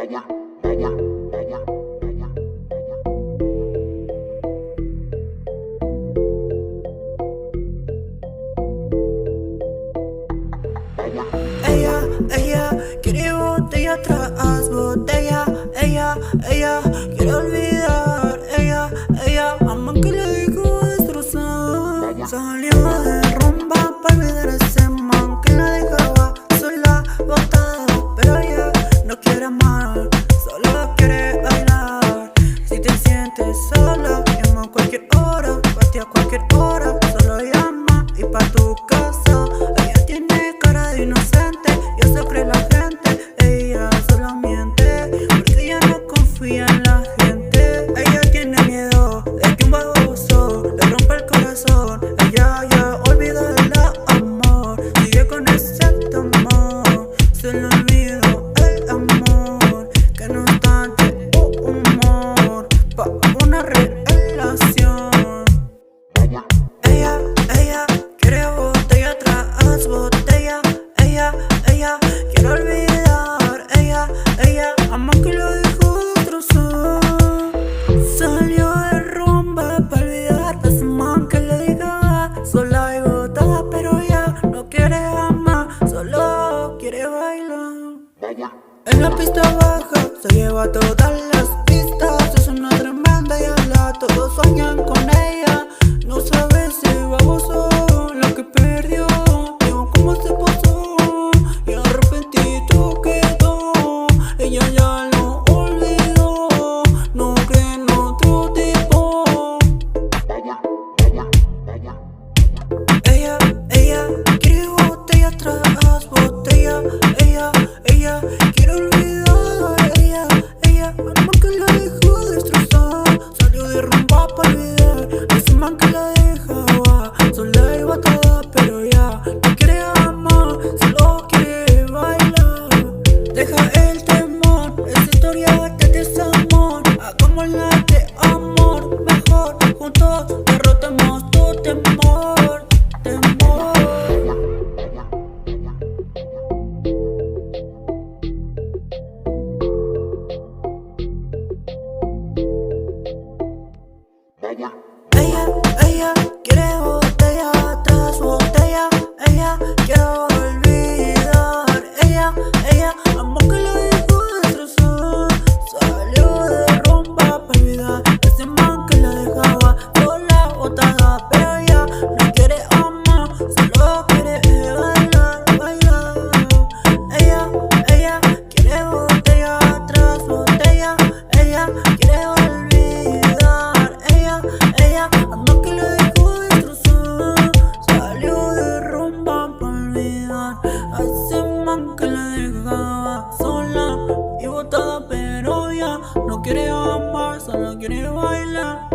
bella, bella, bella, bella, bella. Ella quiere botella tras botella. Ella quiere olvidar. Ella ama que le dijo destrozar. Salió de rumba para olvidar a ese man que la dejaba sola, botada. Pero ella no quiere amar, solo quiere bailar. Si te sientes sola, llama a cualquier hora, bate a cualquier hora. Solo llama y pa' tu casa. Ella tiene cara de inocente, ya se cree la gente. Ella solo miente, porque ella no confía en la gente. Ella tiene miedo de que un baboso le rompa el corazón. Ella ya olvidó el amor, sigue con ese temor. Se le olvidó el amor, que no es tanto humor pa' una relación. Ella quiere botella tras botella. Ella quiere olvidar. Ella ama que lo dejó destrozar. Salió de rumba para olvidar a ese man que le diga sola y botada. Pero ella no quiere amar, solo quiere bailar. En la pista baja se lleva todas las pistas. Es una tremenda yala, todos sueñan con ella. No sabe si baboso lo que perdió. Digo, ¿cómo se pasó? Y arrepentido quedó. Ella ya lo olvidó, no cree en otro tipo. Ella quiere botella tras botella. Ella quiere olvidar. Ella ama que la dejó destrozar. Salió de rumba para olvidar a ese man que la dejaba sola y botada. Pero ya no quiere amar, solo quiere bailar. Deja el temor, esa historia de desamor. Hagámosla de amor, mejor juntos derrotemos tu temor. Ella quiere botella tras botella. Ella quiere olvidar. Ella amó que lo dejó destrozar. Salió de rumba para olvidar a ese man que la dejaba sola, botada. Pero ella no quiere amar, solo quiere bailar. Ella quiere botella tras botella. Ella quiere olvidar. Ella amó que lo dejó destrozar. Salió de rumba para olvidar a ese man que la dejaba sola y botada. Pero ella no quiere amar, solo quiere bailar.